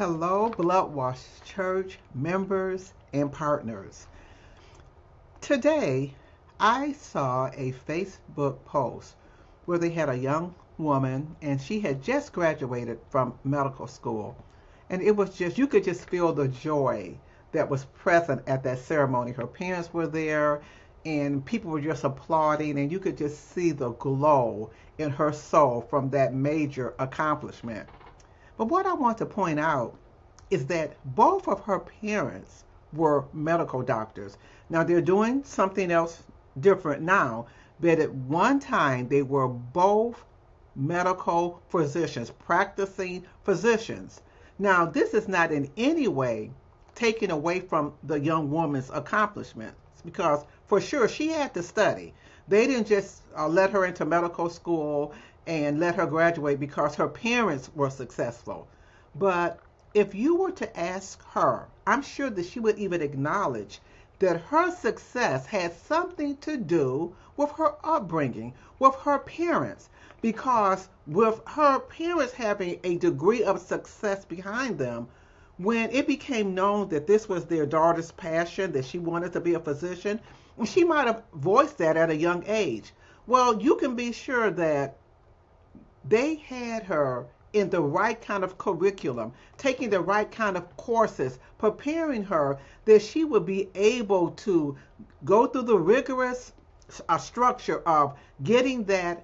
Hello, Blood Wash Church members and partners. Today, I saw a Facebook post where they had a young woman and she had just graduated from medical school. And it was just, you could just feel the joy that was present at that ceremony. Her parents were there and people were just applauding, and you could just see the glow in her soul from that major accomplishment. But what I want to point out is that both of her parents were medical doctors. Now they're doing something else different now, but at one time they were both medical physicians, practicing physicians. Now, this is not in any way taken away from the young woman's accomplishments because for sure she had to study. They didn't just let her into medical school and let her graduate because her parents were successful. But if you were to ask her, I'm sure that she would even acknowledge that her success had something to do with her upbringing, with her parents, because with her parents having a degree of success behind them, when it became known that this was their daughter's passion, that she wanted to be a physician, she might have voiced that at a young age. Well, you can be sure that they had her in the right kind of curriculum, taking the right kind of courses, preparing her that she would be able to go through the rigorous structure of getting that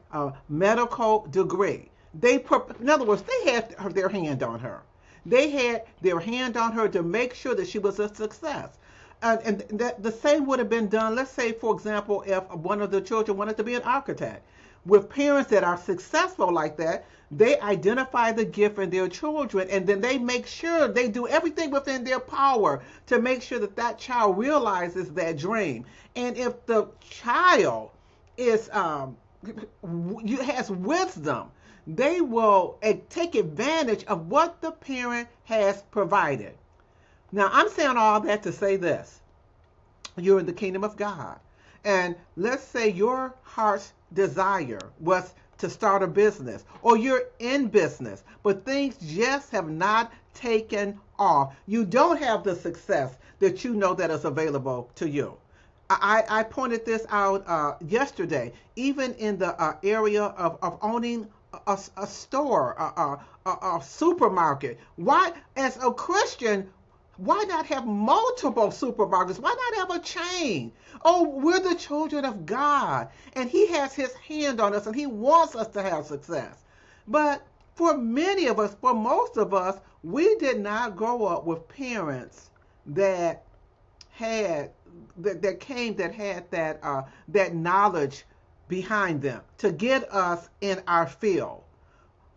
medical degree. In other words, they had their hand on her. They had their hand on her to make sure that she was a success. And that the same would have been done, let's say, for example, if one of the children wanted to be an architect. With parents that are successful like that, they identify the gift in their children, and then they make sure they do everything within their power to make sure that that child realizes that dream. And if the child is has wisdom, they will take advantage of what the parent has provided. Now, I'm saying all that to say this. You're in the kingdom of God. And let's say your heart's desire was to start a business, or you're in business, but things just have not taken off. You don't have the success that you know that is available to you. I pointed this out yesterday, even in the area of owning a store, a supermarket. Why, as a Christian, why not have multiple supermarkets? Why not have a chain? Oh, we're the children of God, and He has His hand on us, and He wants us to have success. But for many of us, for most of us, we did not grow up with parents that had that knowledge behind them to get us in our field.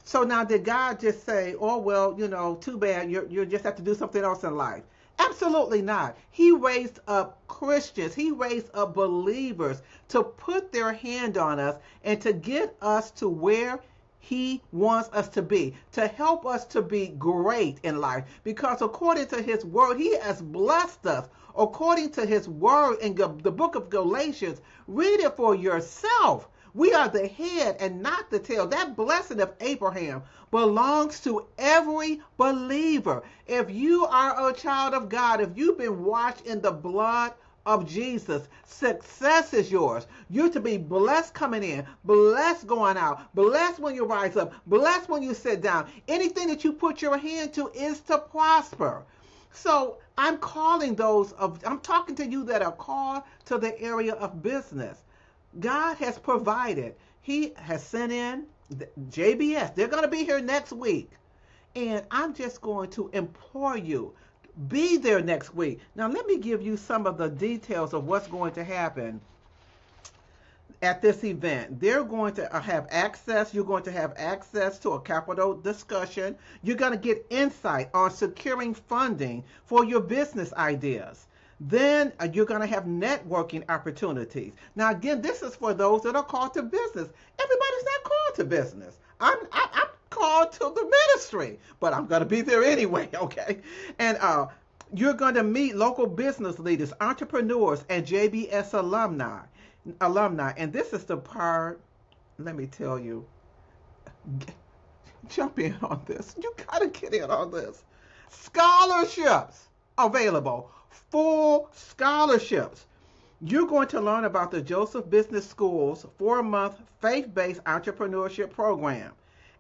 So now did God just say, oh, well, too bad, you just have to do something else in life? Absolutely not. He raised up Christians. He raised up believers to put their hand on us and to get us to where He wants us to be, to help us to be great in life. Because according to His word, He has blessed us. According to His word in the book of Galatians, read it for yourself. We are the head and not the tail. That blessing of Abraham belongs to every believer. If you are a child of God, if you've been washed in the blood of Jesus, success is yours. You're to be blessed coming in, blessed going out, blessed when you rise up, blessed when you sit down. Anything that you put your hand to is to prosper. So I'm talking to you that are called to the area of business. God has provided. He has sent in JBS. They're going to be here next week. And I'm just going to implore you, be there next week. Now, let me give you some of the details of what's going to happen at this event. They're going to have access. You're going to have access to a capital discussion. You're going to get insight on securing funding for your business ideas. Then you're going to have networking opportunities. Now, again, this is for those that are called to business. Everybody's not called to business. I'm called to the ministry, but I'm going to be there anyway, okay? And you're going to meet local business leaders, entrepreneurs, and JBS alumni. And this is the part, let me tell you, jump in on this. You got to get in on this. scholarships available. Full scholarships. You're going to learn about the Joseph Business School's 4-month faith-based entrepreneurship program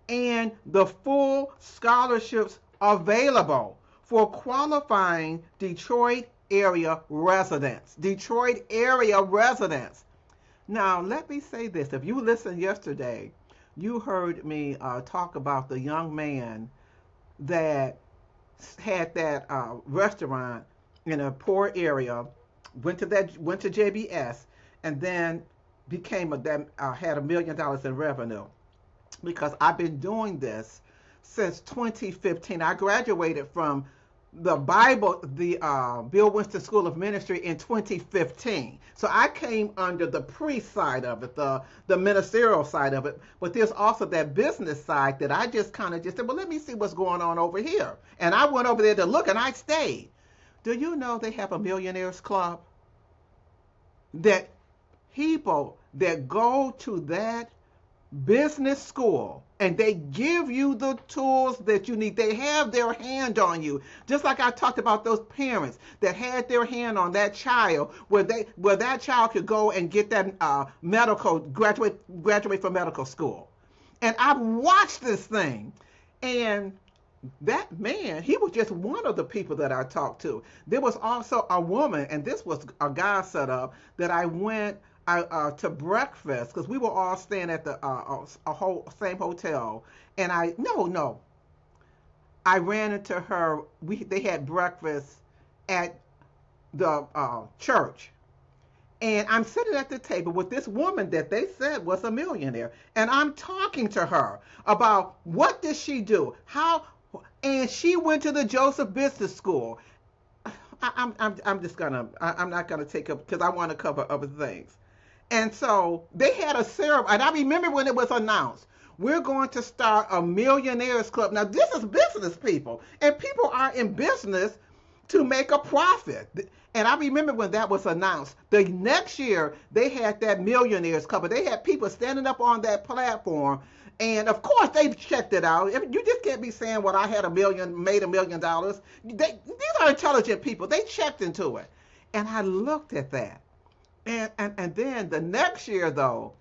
and the full scholarships available for qualifying Detroit area residents. Detroit area residents. Now, let me say this. If you listened yesterday, you heard me talk about the young man that had that restaurant in a poor area, went to JBS, and then had $1 million in revenue. Because I've been doing this since 2015. I graduated from the Bill Winston School of Ministry in 2015. So I came under the priest side of it, the ministerial side of it. But there's also that business side that I just kind of just said, well, let me see what's going on over here. And I went over there to look, and I stayed. Do you know they have a millionaires club? That people that go to that business school and they give you the tools that you need. They have their hand on you. Just like I talked about those parents that had their hand on that child where that child could go and get that graduate from medical school. And I've watched this thing, and that man, he was just one of the people that I talked to. There was also a woman, and this was a guy set up, that I went to breakfast, because we were all staying at the same hotel, and I ran into her. They had breakfast at the church, and I'm sitting at the table with this woman that they said was a millionaire, and I'm talking to her about what did she do, and she went to the Joseph Business School. I'm not gonna take up, because I want to cover other things. And so they had a ceremony, and I remember when it was announced, we're going to start a millionaires club. Now, this is business people, and people are in business to make a profit. And I remember when that was announced. The next year, they had that millionaires club. They had people standing up on that platform, and of course, they checked it out. You just can't be saying, well, I had made $1 million. These are intelligent people. They checked into it. And I looked at that. And then the next year, though,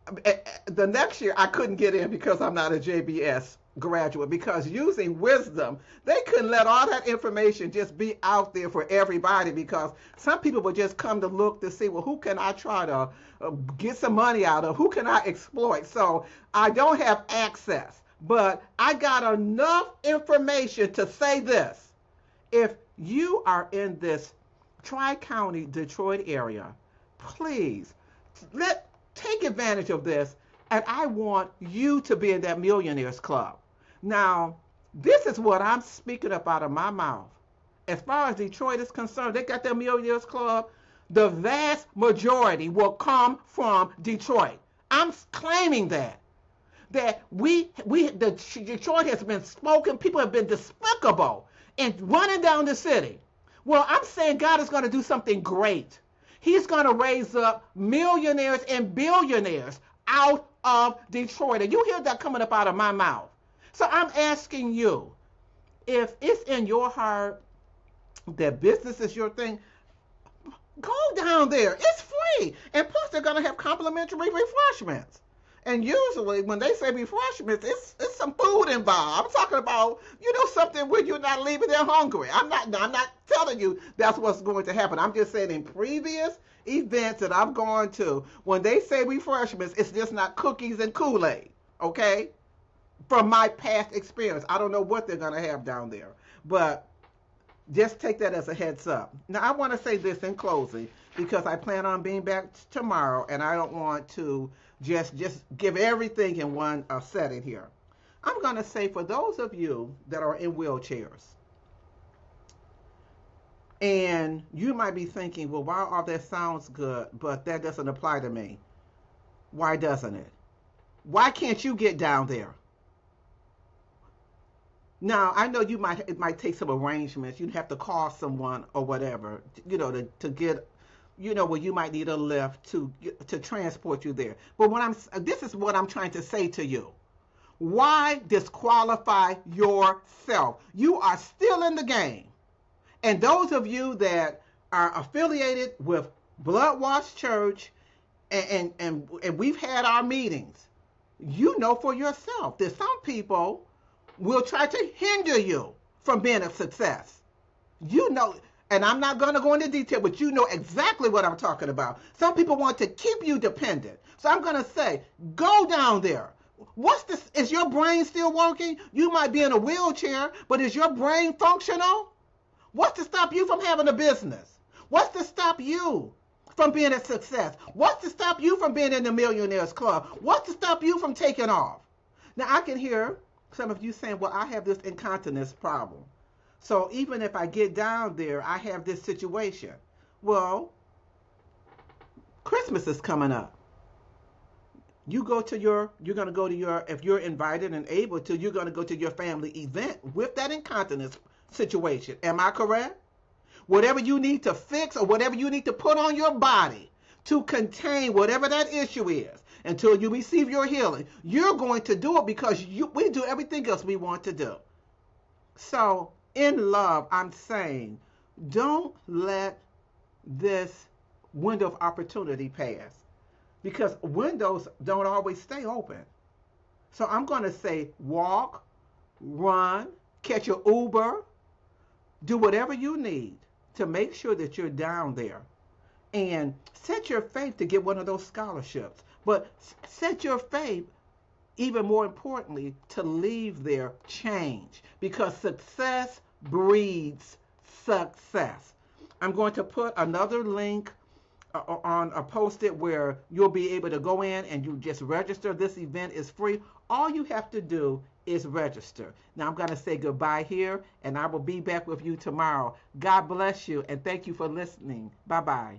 I couldn't get in because I'm not a JBS graduate, because using wisdom, they couldn't let all that information just be out there for everybody, because some people would just come to look to see, well, who can I try to get some money out of? Who can I exploit? So I don't have access, but I got enough information to say this. If you are in this Tri-County Detroit area, please take advantage of this, and I want you to be in that millionaires club. Now, this is what I'm speaking up out of my mouth. As far as Detroit is concerned, they got their millionaires club. The vast majority will come from Detroit. I'm claiming that Detroit has been spoken. People have been despicable and running down the city. Well, I'm saying God is going to do something great. He's going to raise up millionaires and billionaires out of Detroit. And you hear that coming up out of my mouth. So I'm asking you, if it's in your heart that business is your thing, go down there. It's free. And plus, they're going to have complimentary refreshments. And usually when they say refreshments, it's some food involved. I'm talking about, something where you're not leaving there hungry. I'm not telling you that's what's going to happen. I'm just saying in previous events that I've gone to, when they say refreshments, it's just not cookies and Kool-Aid, okay? From my past experience. I don't know what they're going to have down there. But just take that as a heads up. Now, I want to say this in closing, because I plan on being back tomorrow, and I don't want to just give everything in one setting here. I'm going to say, for those of you that are in wheelchairs, and you might be thinking, well, wow, all that sounds good, but that doesn't apply to me. Why doesn't it? Why can't you get down there? Now, I know it might take some arrangements. You'd have to call someone or whatever, to get, where you might need a lift to transport you there. But this is what I'm trying to say to you. Why disqualify yourself? You are still in the game. And those of you that are affiliated with Blood Wash Church, and we've had our meetings, you know for yourself that some people will try to hinder you from being a success. You know, and I'm not going to go into detail, but you know exactly what I'm talking about. Some people want to keep you dependent. So I'm going to say, go down there. What's this? Is your brain still working? You might be in a wheelchair, but is your brain functional? What's to stop you from having a business? What's to stop you from being a success? What's to stop you from being in the Millionaires Club? What's to stop you from taking off? Now, I can hear some of you saying, well, I have this incontinence problem. So even if I get down there, I have this situation. Well, Christmas is coming up. You're going to go to your, if you're invited and able to, you're going to go to your family event with that incontinence situation. Am I correct? Whatever you need to fix or whatever you need to put on your body to contain whatever that issue is until you receive your healing, you're going to do it because we do everything else we want to do. So in love, I'm saying, don't let this window of opportunity pass, because windows don't always stay open. So I'm going to say walk, run, catch your Uber, do whatever you need to make sure that you're down there, and set your faith to get one of those scholarships. But set your faith, even more importantly, to leave there change, because success breeds success. I'm going to put another link on a post-it where you'll be able to go in and you just register. This event is free. All you have to do is register. Now I'm going to say goodbye here, and I will be back with you tomorrow. God bless you, and thank you for listening. Bye-bye.